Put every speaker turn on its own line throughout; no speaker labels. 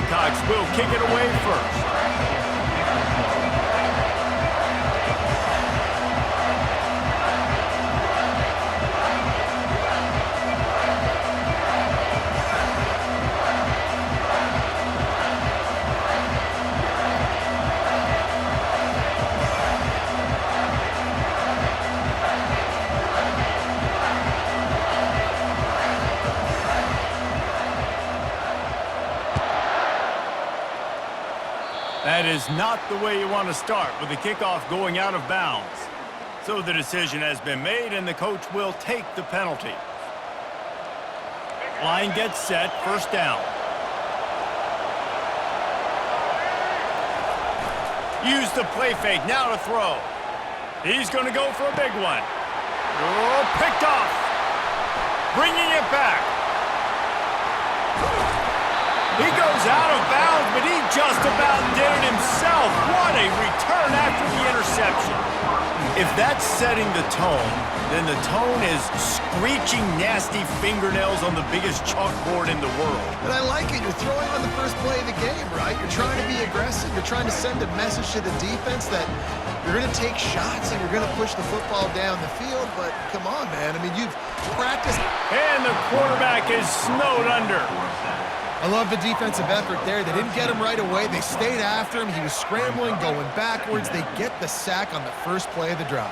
Gamecocks will kick it away first. That is not the way you want to start with the kickoff going out of bounds. So the decision has been made, and the coach will take the penalty. Line gets set, first down. Use the play fake, now to throw. He's going to go for a big one. Oh, picked off. Bringing it back. He goes out of bounds, but he just about did it himself. What a return after the interception. If that's setting the tone, then the tone is screeching nasty fingernails on the biggest chalkboard in the world.
But I like it. You're throwing on the first play of the game, right? You're trying to be aggressive. You're trying to send a message to the defense that you're going to take shots and you're going to push the football down the field. But come on, man. I mean, you've practiced.
And the quarterback is snowed under.
I love the defensive effort there. They didn't get him right away. They stayed after him. He was scrambling, going backwards. They get the sack on the first play of the drive.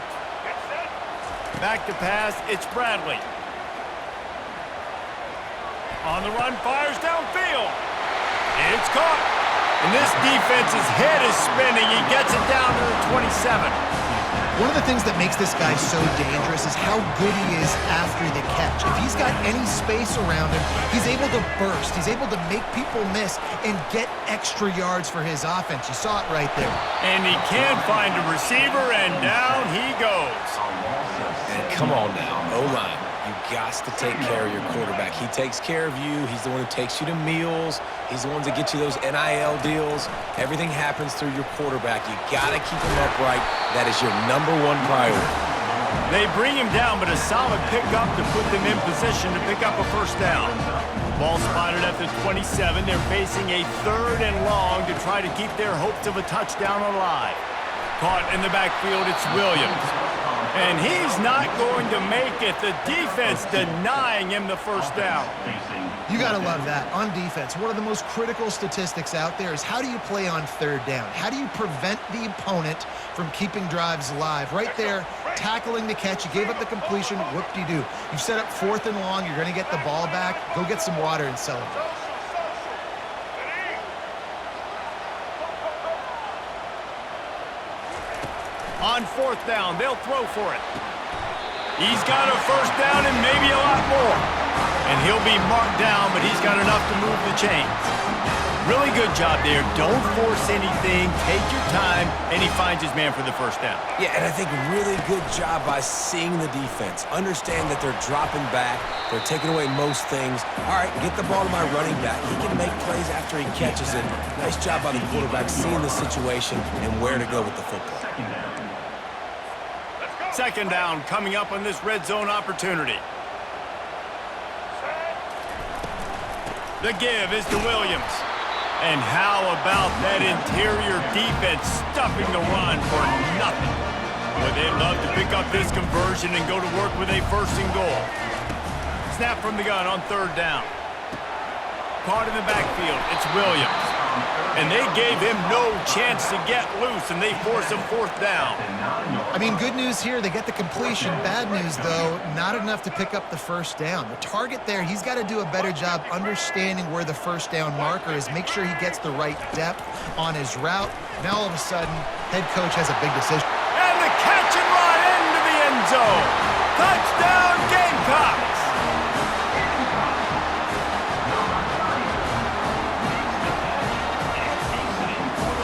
Back to pass, it's Bradley. On the run, fires downfield. It's caught. And this defense's head is spinning. He gets it down to the 27.
One of the things that makes this guy so dangerous is how good he is after the catch. If he's got any space around him, he's able to burst. He's able to make people miss and get extra yards for his offense. You saw it right there.
And he can find a receiver, and down he goes.
And come on now, O-line. You got to take care of your quarterback. He takes care of you. He's the one who takes you to meals. He's the one that gets you those NIL deals. Everything happens through your quarterback. You got to keep him upright. That is your #1 priority.
They bring him down, but a solid pickup to put them in position to pick up a first down. Ball spotted at the 27. They're facing a 3rd and long to try to keep their hopes of a touchdown alive. Caught in the backfield, it's Williams. And he's not going to make it. The defense denying him the first down.
You got to love that. On defense, one of the most critical statistics out there is how do you play on 3rd down? How do you prevent the opponent from keeping drives alive? Right there, tackling the catch. You gave up the completion. Whoop-de-doo. You've set up 4th and long. You're going to get the ball back. Go get some water and celebrate.
On 4th down, they'll throw for it. He's got a first down and maybe a lot more. And he'll be marked down, but he's got enough to move the chains. Really good job there. Don't force anything. Take your time, and he finds his man for the first down.
Yeah, and I think really good job by seeing the defense. Understand that they're dropping back. They're taking away most things. All right, get the ball to my running back. He can make plays after he catches it. Nice job by the quarterback seeing the situation and where to go with the football.
2nd down coming up on this red zone opportunity. The give is to Williams. And how about that interior defense stuffing the run for nothing? Boy, they'd love to pick up this conversion and go to work with a 1st and goal. Snap from the gun on 3rd down. Caught in the backfield, it's Williams. And they gave him no chance to get loose, and they force a 4th down.
I mean, good news here, they get the completion. Bad news, though, not enough to pick up the first down. The target there, he's got to do a better job understanding where the first down marker is, make sure he gets the right depth on his route. Now, all of a sudden, head coach has a big decision.
And the catch and run into the end zone. Touchdown, Gamecocks!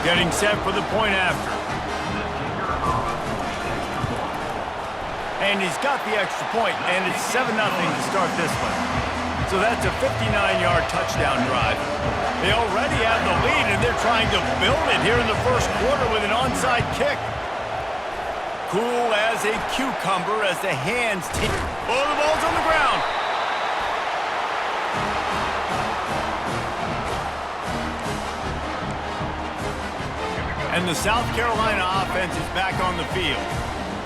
Getting set for the point after. And he's got the extra point, and it's 7-0 to start this one. So that's a 59-yard touchdown drive. They already have the lead, and they're trying to build it here in the first quarter with an onside kick. Cool as a cucumber as the hands team. Oh, the ball's on the ground. And the South Carolina offense is back on the field.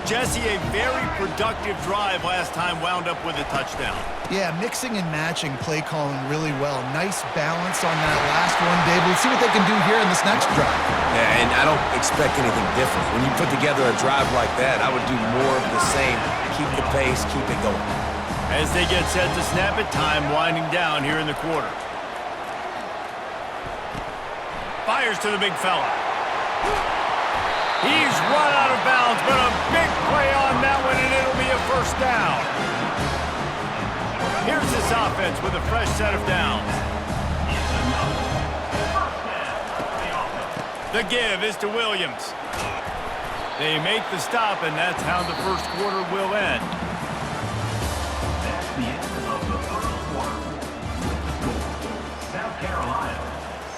Jesse, a very productive drive last time wound up with a touchdown.
Yeah, mixing and matching play calling really well. Nice balance on that last one, David. Let's see what they can do here in this next drive.
Yeah, and I don't expect anything different. When you put together a drive like that, I would do more of the same. Keep the pace, keep it going.
As they get set to snap it, time winding down here in the quarter. Fires to the big fella. He's run out of bounds, but a big play on that one, and it'll be a first down. Here's this offense with a fresh set of downs. The give is to Williams. They make the stop, and that's how the first quarter will end.
That's the end of the first quarter. South Carolina,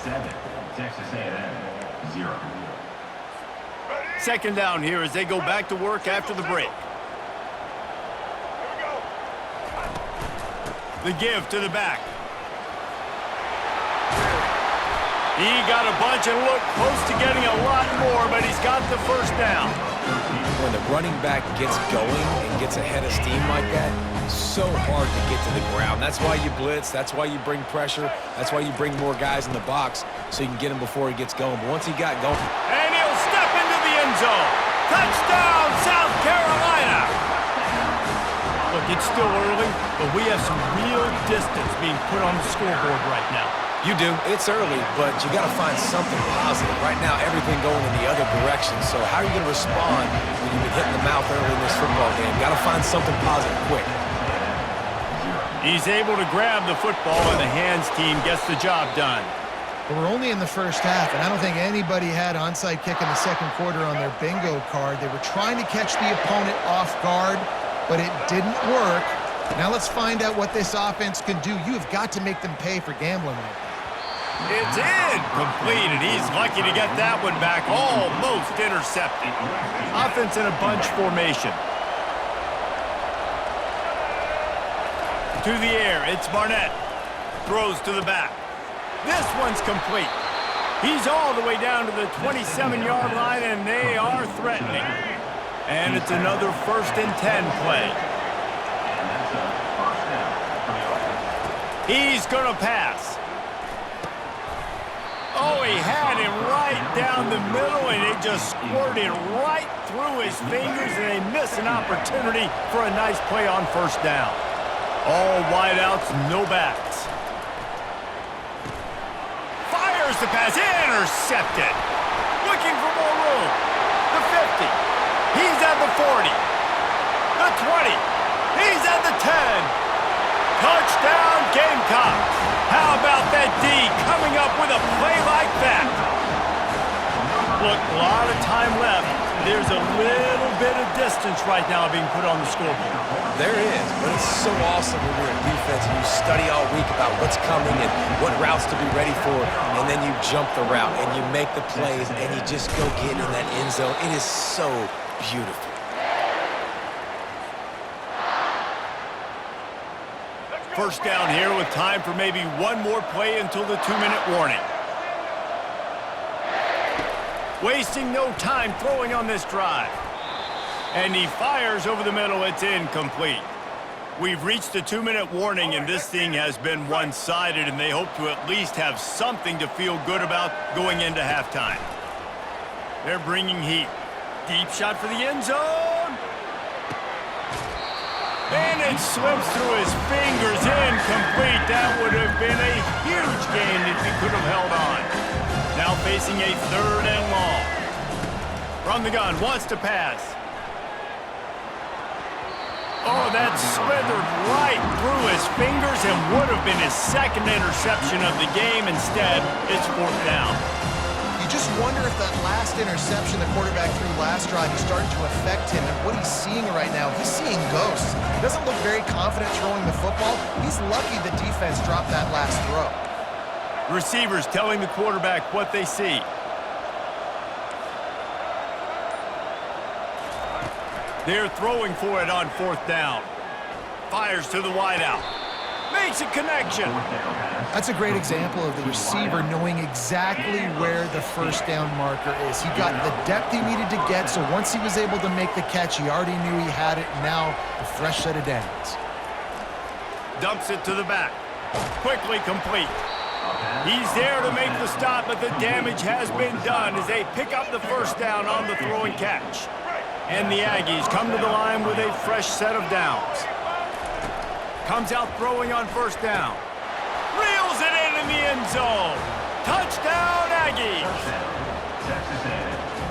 7. Texas A&M, 0.
Second down here as they go back to work after the break. The give to the back. He got a bunch and looked close to getting a lot more, but he's got the first down.
When the running back gets going and gets ahead of steam like that, so hard to get to the ground. That's why you blitz. That's why you bring pressure. That's why you bring more guys in the box so you can get him before he gets going. But once he got going...
And he'll step into the end zone. Touchdown, South Carolina! Look, it's still early, but we have some real distance being put on the scoreboard right now.
You do. It's early, but you got to find something positive. Right now, everything going in the other direction. So how are you going to respond when you've been hitting the mouth early in this football game? Got to find something positive quick.
He's able to grab the football, and the hands team gets the job done.
But we're only in the first half, and I don't think anybody had onside kick in the second quarter on their bingo card. They were trying to catch the opponent off guard, but it didn't work. Now let's find out what this offense can do. You have got to make them pay for gambling like that.
It's incomplete, and he's lucky to get that one back, almost intercepted. Offense in a bunch formation. To the air, it's Barnett. Throws to the back. This one's complete. He's all the way down to the 27-yard line, and they are threatening. And it's another 1st and 10 play. He's going to pass. Oh, he had him right down the middle, and it just squirted right through his fingers, and they miss an opportunity for a nice play on first down. All wideouts, no backs. Fires the pass, intercepted. Looking for more room. The 50. He's at the 40. The 20. He's at the 10. Touchdown, Gamecocks. How about that D coming up with a play like that? Look, a lot of time left. There's a little bit of distance right now being put on the scoreboard.
There is, but it's so awesome when you're in defense and you study all week about what's coming and what routes to be ready for, and then you jump the route and you make the plays and you just go get in that end zone. It is so beautiful.
First down here with time for maybe one more play until the 2-minute warning. Wasting no time throwing on this drive. And he fires over the middle. It's incomplete. We've reached the 2-minute warning, and this thing has been one-sided, and they hope to at least have something to feel good about going into halftime. They're bringing heat. Deep shot for the end zone. And it slips through his fingers, incomplete. That would have been a huge gain if he could have held on. Now facing a 3rd and long. From the gun, wants to pass. Oh, that slithered right through his fingers and would have been his 2nd interception of the game. Instead, it's 4th down.
You just wonder if that last interception the quarterback threw last drive is starting to affect him, and what he's seeing right now, he's seeing ghosts. He doesn't look very confident throwing the football. He's lucky the defense dropped that last throw.
Receivers telling the quarterback what they see. They're throwing for it on 4th down. Fires to the wideout. Makes a connection.
That's a great example of the receiver knowing exactly where the first down marker is. He got the depth he needed to get, so once he was able to make the catch, he already knew he had it, and now a fresh set of downs.
Dumps it to the back. Quickly complete. He's there to make the stop, but the damage has been done as they pick up the first down on the throw and catch. And the Aggies come to the line with a fresh set of downs. Comes out throwing on first down. Reels it in the end zone. Touchdown, Aggies.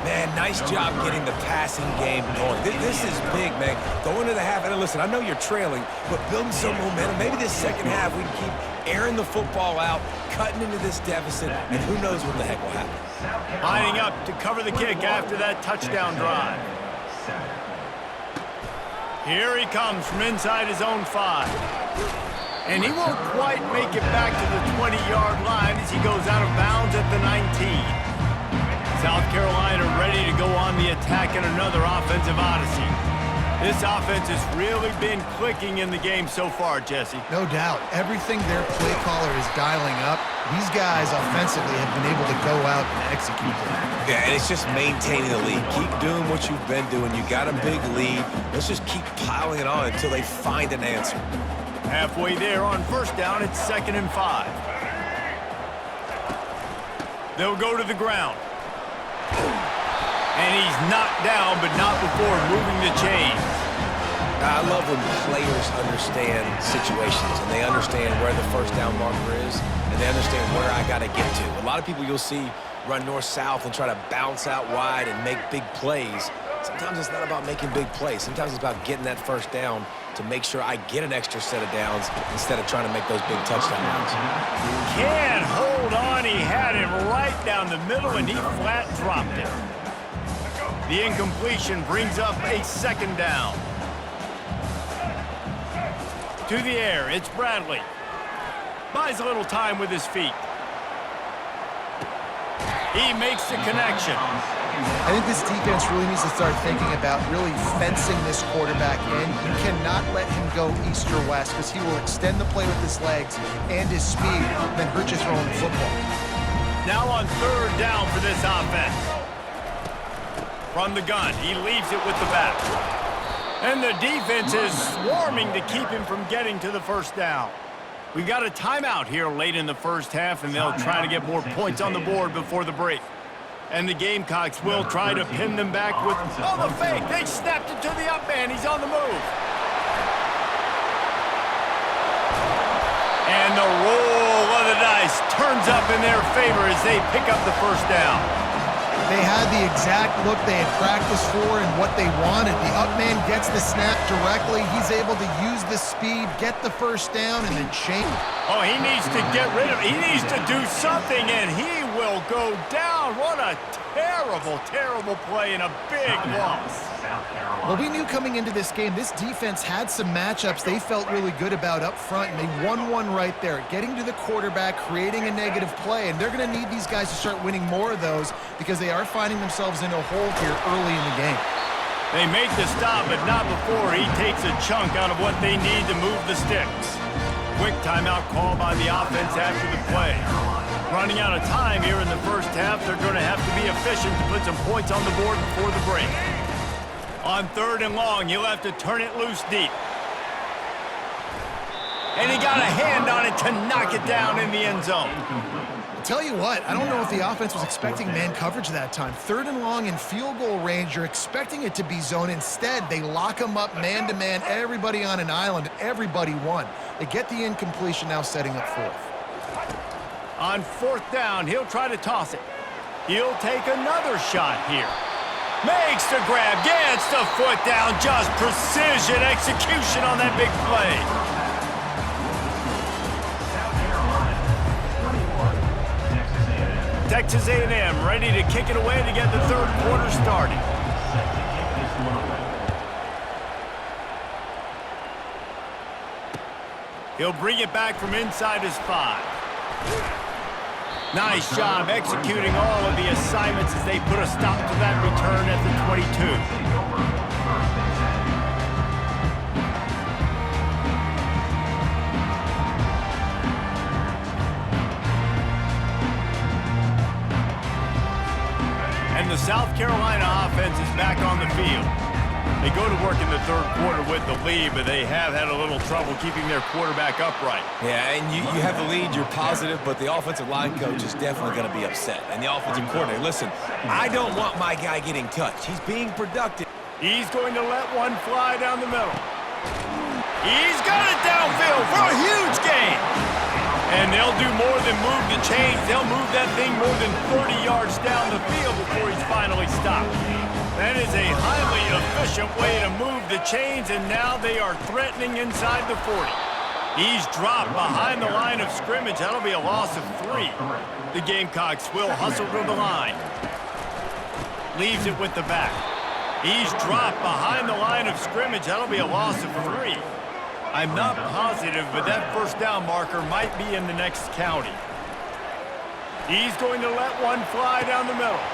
Man, nice job getting the passing game going. This is big, man. Go into the half, and listen, I know you're trailing, but building some momentum. Maybe this second half we can keep airing the football out, cutting into this deficit, and who knows what the heck will happen.
Lining up to cover the kick after that touchdown drive. Here he comes from inside his own 5. And he won't quite make it back to the 20-yard line as he goes out of bounds at the 19. South Carolina ready to go on the attack in another offensive odyssey. This offense has really been clicking in the game so far, Jesse.
No doubt. Everything their play caller is dialing up, these guys offensively have been able to go out and execute that.
Yeah, and it's just maintaining the lead. Keep doing what you've been doing. You got a big lead. Let's just keep piling it on until they find an answer.
Halfway there on first down, it's 2nd and 5. They'll go to the ground. And he's knocked down, but not before moving the chains.
I love when players understand situations and they understand where the first down marker is and they understand where I got to get to. A lot of people you'll see run north-south and try to bounce out wide and make big plays. Sometimes it's not about making big plays. Sometimes it's about getting that first down to make sure I get an extra set of downs instead of trying to make those big touchdown runs.
Can't hold on. He had him right down the middle, and he flat dropped it. The incompletion brings up a 2nd down. To the air, it's Bradley. Buys a little time with his feet. He makes the connection.
I think this defense really needs to start thinking about really fencing this quarterback in. You cannot let him go east or west because he will extend the play with his legs and his speed and then hurt you throwing the football.
Now on 3rd down for this offense. From the gun, he leaves it with the back. And the defense is swarming to keep him from getting to the first down. We've got a timeout here late in the first half, and they'll try to get more points on the board before the break. And the Gamecocks will try to pin them back with, oh, the fake. They snapped it to the up man. He's on the move. And the roll of the dice turns up in their favor as they pick up the first down.
They had the exact look they had practiced for and what they wanted. The up man gets the snap directly. He's able to use the speed, get the first down, and then change.
Oh, he needs to get rid of it. He needs to do something, and he will go down. What a terrible, terrible play and a big loss.
Well, we knew coming into this game, this defense had some matchups they felt really good about up front, and they won one right there, getting to the quarterback, creating a negative play, and they're going to need these guys to start winning more of those because they are finding themselves in a hole here early in the game.
They make the stop, but not before he takes a chunk out of what they need to move the sticks. Quick timeout call by the offense after the play. Running out of time here in the first half, they're going to have to be efficient to put some points on the board before the break. On 3rd and long, he'll have to turn it loose deep. And he got a hand on it to knock it down in the end zone.
Tell you what, I don't know if the offense was expecting man coverage that time. 3rd and long in field goal range, you're expecting it to be zone. Instead, they lock them up man-to-man, everybody on an island, everybody won. They get the incompletion now setting up 4th.
On 4th down, he'll try to toss it. He'll take another shot here. Makes the grab, gets the foot down, just precision execution on that big play. Texas A&M ready to kick it away to get the 3rd quarter started. He'll bring it back from inside his 5. Nice job executing all of the assignments as they put a stop to that return at the 22. on the field. They go to work in the third quarter with the lead, but they have had a little trouble keeping their quarterback upright.
Yeah, and you have the lead, you're positive, but the offensive line coach is definitely going to be upset. And the offensive coordinator, listen, I don't want my guy getting touched. He's being productive.
He's going to let one fly down the middle. He's got it downfield for a huge gain. And they'll do more than move the chains. They'll move that thing more than 30 yards down the field before he's finally stopped. That is a highly efficient way to move the chains, and now they are threatening inside the 40. He's dropped behind the line of scrimmage. That'll be a loss of 3. The Gamecocks will hustle to the line. Leaves it with the back. He's dropped behind the line of scrimmage. That'll be a loss of 3. I'm not positive, but that first down marker might be in the next county. He's going to let one fly down the middle.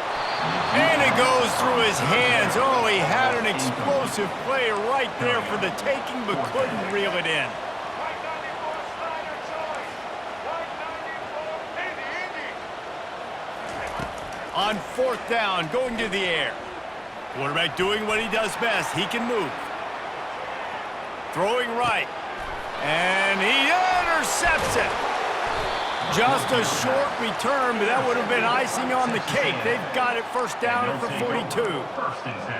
And it goes through his hands. Oh, he had an explosive play right there for the taking, but couldn't reel it in. On fourth down, going to the air. Quarterback doing what he does best. He can move. Throwing right. And he intercepts it. Just a short return, but that would have been icing on the cake. They've got it first down at the 42.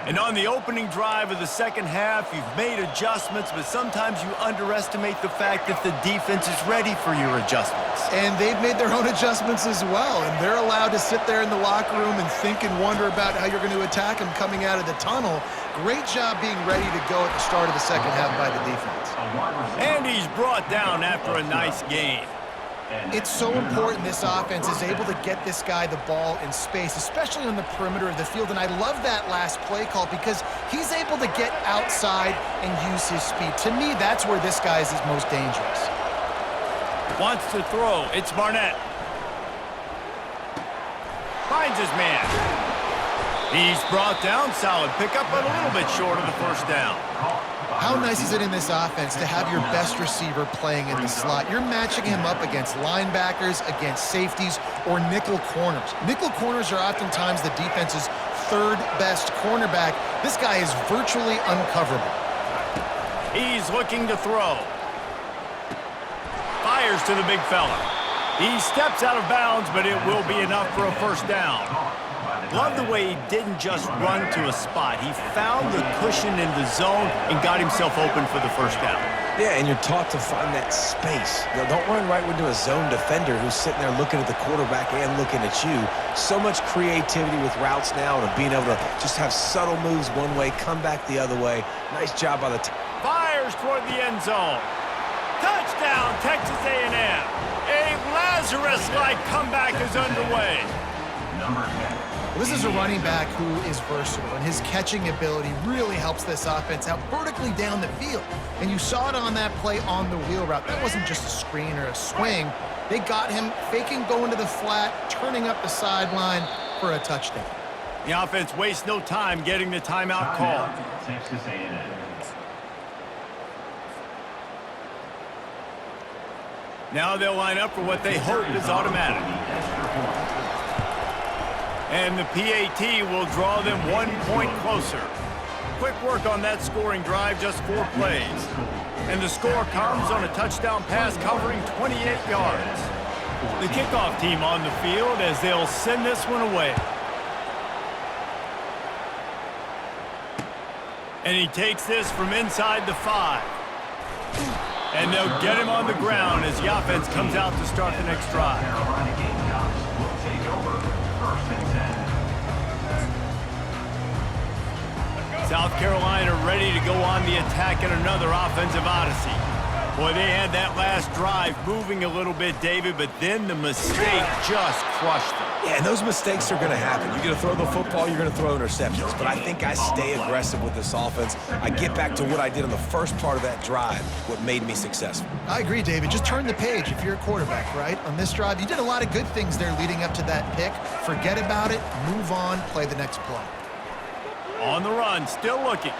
And on the opening drive of the second half, you've made adjustments, but sometimes you underestimate the fact that the defense is ready for your adjustments.
And they've made their own adjustments as well, and they're allowed to sit there in the locker room and think and wonder about how you're going to attack them coming out of the tunnel. Great job being ready to go at the start of the second half by the defense.
And he's brought down after a nice gain.
It's so important this offense is able to get this guy the ball in space, especially on the perimeter of the field. And I love that last play call because he's able to get outside and use his speed. To me, that's where this guy is his most dangerous.
Wants to throw. It's Barnett. Finds his man. He's brought down. Solid pickup, but a little bit short of the first down.
How nice is it in this offense to have your best receiver playing in the slot? You're matching him up against linebackers, against safeties, or nickel corners. Nickel corners are oftentimes the defense's third best cornerback. This guy is virtually uncoverable.
He's looking to throw. Fires to the big fella. He steps out of bounds, but it will be enough for a first down. Love the way he didn't just run to a spot. He found the cushion in the zone and got himself open for the first down.
Yeah, and you're taught to find that space. You know, don't run right into a zone defender who's sitting there looking at the quarterback and looking at you. So much creativity with routes now and being able to just have subtle moves one way, come back the other way. Nice job by the
Fires toward the end zone. Touchdown, Texas A&M. A Lazarus-like comeback is underway.
Number 10.
This is a running back who is versatile, and his catching ability really helps this offense out vertically down the field. And you saw it on that play on the wheel route. That wasn't just a screen or a swing. They got him faking going to the flat, turning up the sideline for a touchdown.
The offense wastes no time getting the timeout call.
Texas A&M.
Now they'll line up for what they hope is automatic. And the PAT will draw them 1 point closer. Quick work on that scoring drive, just 4 plays. And the score comes on a touchdown pass covering 28 yards. The kickoff team on the field as they'll send this one away. And he takes this from inside the 5. And they'll get him on the ground as the offense comes out to start the next drive.
Carolina Gamecocks will take over first and 10.
South Carolina ready to go on the attack in another offensive odyssey. Boy, they had that last drive moving a little bit, David, but then the mistake just crushed them.
Yeah, and those mistakes are going to happen. You're going to throw the football, you're going to throw interceptions. But I think I stay aggressive with this offense. I get back to what I did on the first part of that drive, what made me successful.
I agree, David. Just turn the page if you're a quarterback, right? On this drive, you did a lot of good things there leading up to that pick. Forget about it, move on, play the next play.
On the run, still looking.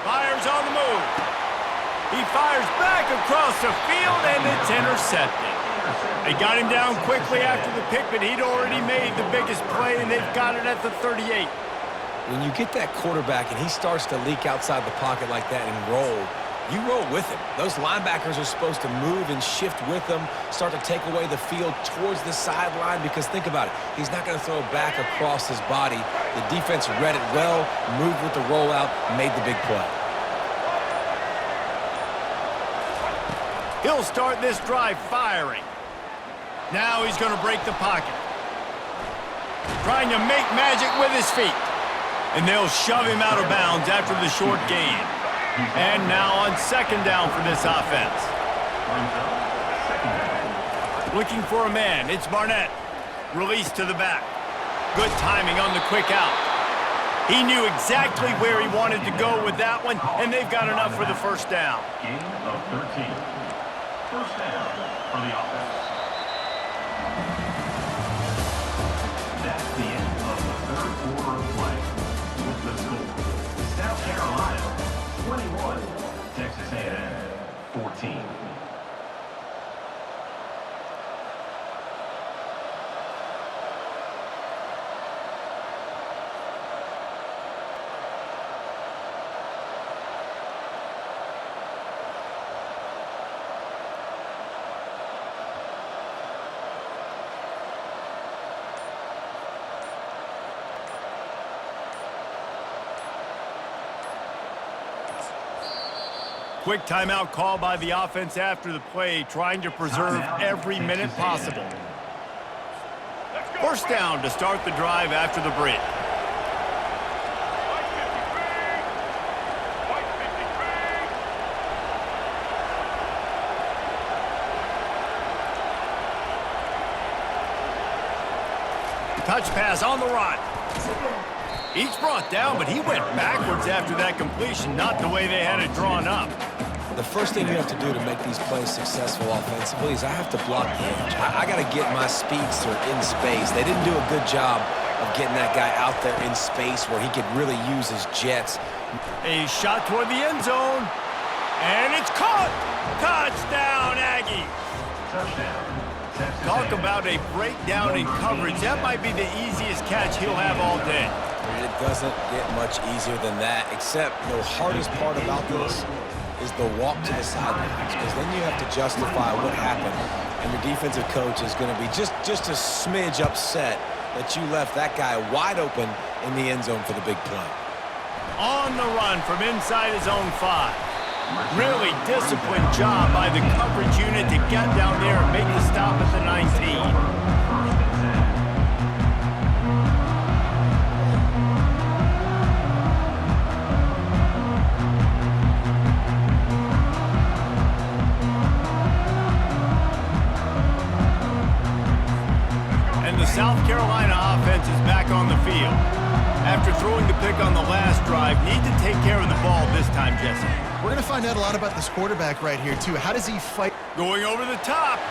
Fires on the move. He fires back across the field, and it's intercepted. They got him down quickly after the pick, but he'd already made the biggest play, and they've got it at the 38.
when you get that quarterback and he starts to leak outside the pocket like that and roll, you roll with him. Those linebackers are supposed to move and shift with him, start to take away the field towards the sideline, because think about it, he's not going to throw back across his body. The defense read it well, moved with the rollout, made the big play.
He'll start this drive firing. Now he's going to break the pocket. Trying to make magic with his feet. And they'll shove him out of bounds after the short gain. And now on second down for this offense. Looking for a man, it's Barnett. Release to the back. Good timing on the quick out. He knew exactly where he wanted to go with that one, and they've got enough for the first down.
Gain of 13. First down for the offense. That's the end of the third quarter of play. With the score, South Carolina 21, Texas A&M 14.
Quick timeout call by the offense after the play, trying to preserve every minute possible. First down to start the drive after the break. Touch pass on the run. He's brought down, but he went backwards after that completion, not the way they had it drawn up.
The first thing you have to do to make these plays successful offensively is I have to block the edge. I got to get my speedster in space. They didn't do a good job of getting that guy out there in space where he could really use his jets.
A shot toward the end zone, and it's caught! Touchdown, Aggies!
Touchdown. Texas
Talk
A&M.
about a breakdown in coverage. That might be the easiest catch he'll have all day.
It doesn't get much easier than that, except the hardest part about this is the walk to the sidelines, because then you have to justify what happened, and your defensive coach is going to be just a smidge upset that you left that guy wide open in the end zone for the big play.
On the run from inside his own 5. Really disciplined job by the coverage unit to get down there and make the stop at the 19. South Carolina offense is back on the field. After throwing the pick on the last drive, need to take care of the ball this time, Jesse.
We're going to find out a lot about this quarterback right here, too. How does he fight?
Going over the top.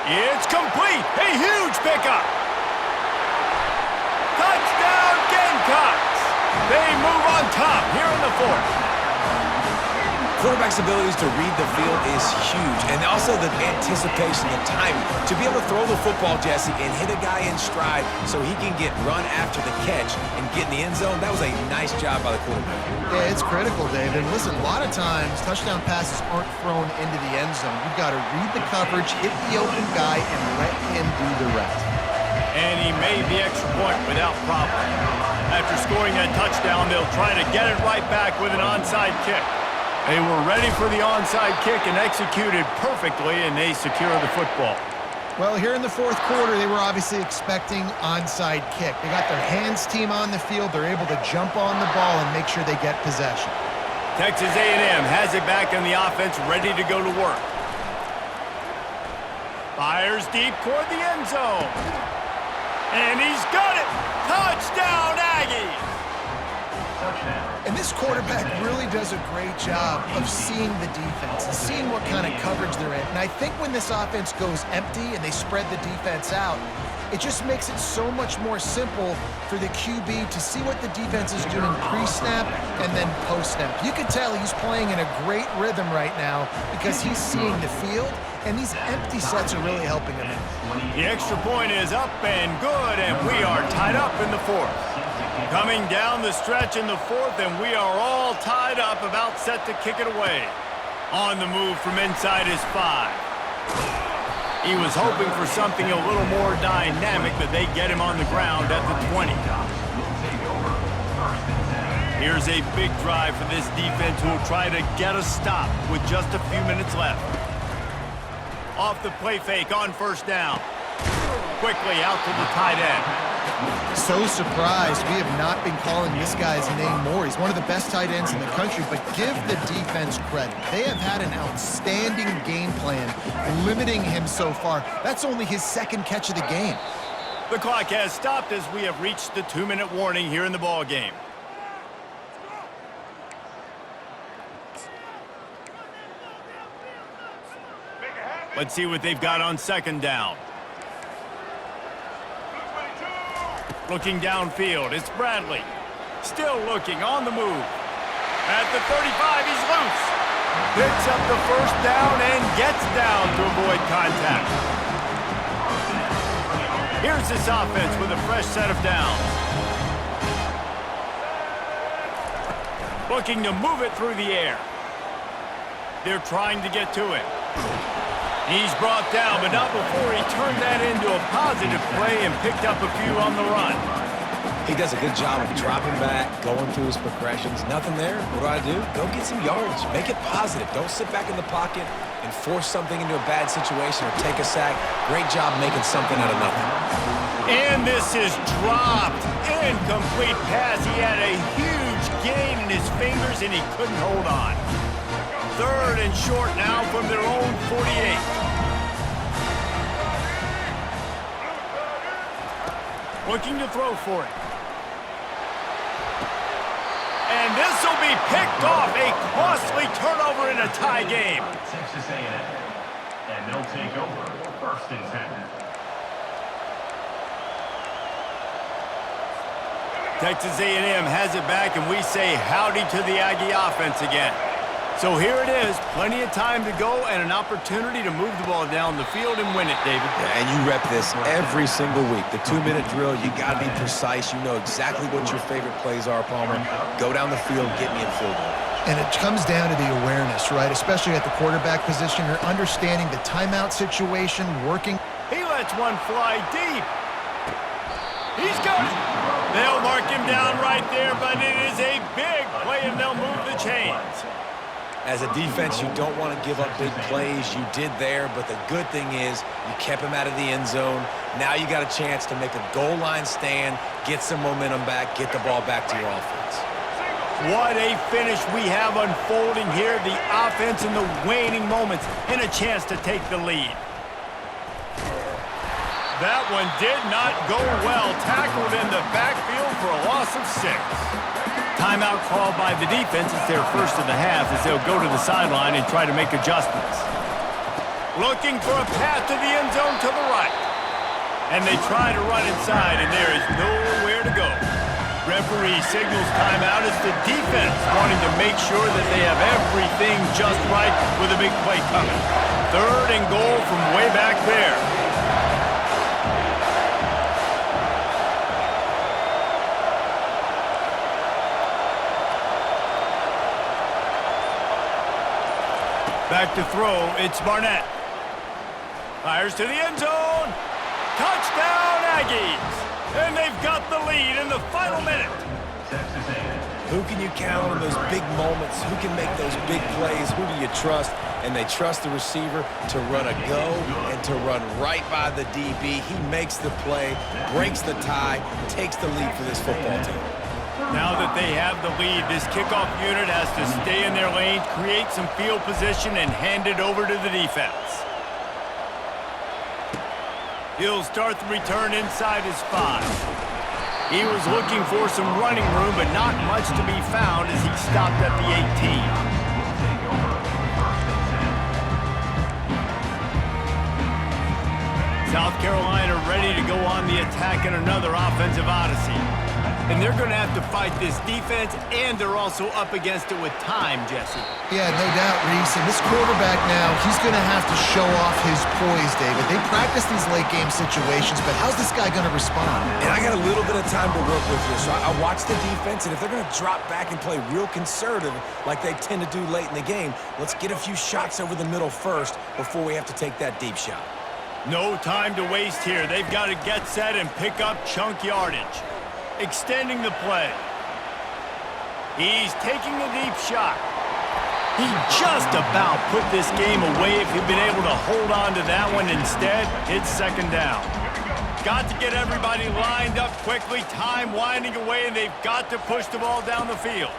It's complete. A huge pickup. Touchdown, Gamecocks. They move on top here in the fourth.
Quarterback's abilities to read the field is huge, and also the anticipation, the timing. To be able to throw the football, Jesse, and hit a guy in stride so he can get run after the catch and get in the end zone, that was a nice job by the quarterback.
Yeah, it's critical, Dave. And listen, a lot of times touchdown passes aren't thrown into the end zone. You've got to read the coverage, hit the open guy, and let him do the rest.
And he made the extra point without problem. After scoring that touchdown, they'll try to get it right back with an onside kick. They were ready for the onside kick and executed perfectly, and they secure the football.
Well, here in the fourth quarter, they were obviously expecting onside kick. They got their hands team on the field. They're able to jump on the ball and make sure they get possession.
Texas A&M has it back in the offense, ready to go to work. Fires deep toward the end zone. And he's got it! Touchdown, Aggies!
And this quarterback really does a great job of seeing the defense and seeing what kind of coverage they're in. And I think when this offense goes empty and they spread the defense out, it just makes it so much more simple for the QB to see what the defense is doing pre-snap and then post-snap. You can tell he's playing in a great rhythm right now because he's seeing the field, and these empty sets are really helping him.
The extra point is up and good, and we are tied up in the fourth. Coming down the stretch in the fourth, and we are all tied up, about set to kick it away. On the move from inside his 5. He was hoping for something a little more dynamic, but they get him on the ground at the 20. Here's a big drive for this defense who will try to get a stop with just a few minutes left. Off the play fake on first down. Quickly out to the tight end.
So surprised we have not been calling this guy's name more. He's one of the best tight ends in the country, but give the defense credit. They have had an outstanding game plan, limiting him so far. That's only his second catch of the game.
The clock has stopped as we have reached the 2-minute warning here in the ball game. Let's see what they've got on second down. Looking downfield, it's Bradley. Still looking, on the move. At the 35, he's loose. Picks up the first down and gets down to avoid contact. Here's this offense with a fresh set of downs. Looking to move it through the air. They're trying to get to it. He's brought down, but not before he turned that into a positive play and picked up a few on the run.
He does a good job of dropping back, going through his progressions. Nothing there. What do? Go get some yards. Make it positive. Don't sit back in the pocket and force something into a bad situation or take a sack. Great job making something out of nothing.
And this is dropped. Incomplete pass. He had a huge gain in his fingers, and he couldn't hold on. Third and short now from their own 48. Looking to throw for it. And this will be picked off. A costly turnover in a tie game.
Texas A&M. And they'll take over first and 10.
Texas A&M has it back, and we say howdy to the Aggie offense again. So here it is, plenty of time to go and an opportunity to move the ball down the field and win it, David.
Yeah, and you rep this every single week. The 2-minute drill, you got to be precise. You know exactly what your favorite plays are, Palmer. Go down the field, get me in field goal.
And it comes down to the awareness, right? Especially at the quarterback position. You're understanding the timeout situation, working.
He lets one fly deep. He's got it. They'll mark him down right there, but it is a big play, and they'll move the chains.
As a defense, you don't want to give up big plays. You did there, but the good thing is you kept him out of the end zone. Now you got a chance to make a goal line stand, get some momentum back, get the ball back to your offense.
What a finish we have unfolding here. The offense in the waning moments and a chance to take the lead. That one did not go well. Tackled in the backfield for a loss of 6. Timeout called by the defense. It's their first of the half as they'll go to the sideline and try to make adjustments. Looking for a path to the end zone to the right. And they try to run inside, and there is nowhere to go. Referee signals timeout as the defense wanting to make sure that they have everything just right with a big play coming. 3rd and goal from way back there. Back to throw, it's Barnett. Fires to the end zone. Touchdown, Aggies! And they've got the lead in the final minute.
Texas A&M.
Who can you count on those big moments? Who can make those big plays? Who do you trust? And they trust the receiver to run a go and to run right by the DB. He makes the play, breaks the tie, takes the lead for this football team.
Now that they have the lead, this kickoff unit has to stay in their lane, create some field position, and hand it over to the defense. He'll start the return inside his 5. He was looking for some running room, but not much to be found as he stopped at the 18. South Carolina ready to go on the attack in another offensive odyssey. And they're going to have to fight this defense, and they're also up against it with time, Jesse.
Yeah, no doubt, Reese. And this quarterback now, he's going to have to show off his poise, David. They practice these late-game situations, but how's this guy going to respond?
And I got a little bit of time to work with here, so I watch the defense, and if they're going to drop back and play real conservative like they tend to do late in the game, let's get a few shots over the middle first before we have to take that deep shot.
No time to waste here. They've got to get set and pick up chunk yardage. Extending the play. He's taking a deep shot. He just about put this game away if he'd been able to hold on to that one. Instead, it's second down. Got to get everybody lined up quickly. Time winding away, and they've got to push the ball down the field.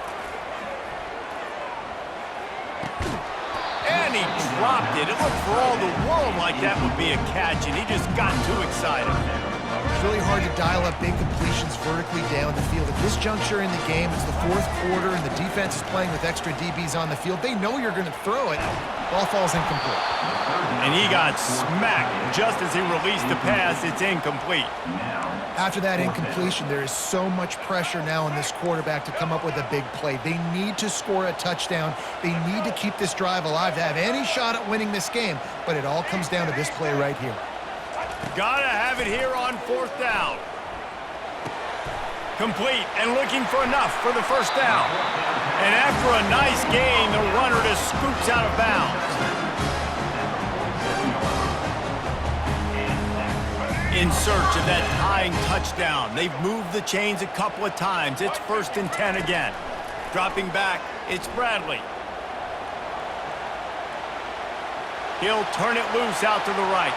And he dropped it. It looked for all the world like that would be a catch, and he just got too excited.
It's really hard to dial up big completions vertically down the field. At this juncture in the game, it's the fourth quarter, and the defense is playing with extra DBs on the field. They know you're going to throw it. Ball falls incomplete.
And he got smacked just as he released the pass. It's incomplete.
After that incompletion, there is so much pressure now on this quarterback to come up with a big play. They need to score a touchdown. They need to keep this drive alive to have any shot at winning this game, but it all comes down to this play right here.
Gotta have it here on fourth down. Complete and looking for enough for the first down. And after a nice gain, the runner just scoops out of bounds. In search of that tying touchdown. They've moved the chains a couple of times. It's 1st and 10 again. Dropping back, it's Bradley. He'll turn it loose out to the right.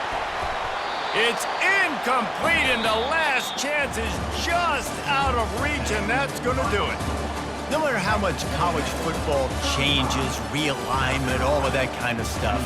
It's incomplete, and the last chance is just out of reach, and that's going to do it. No matter how much college football changes, realignment, all of that kind of stuff,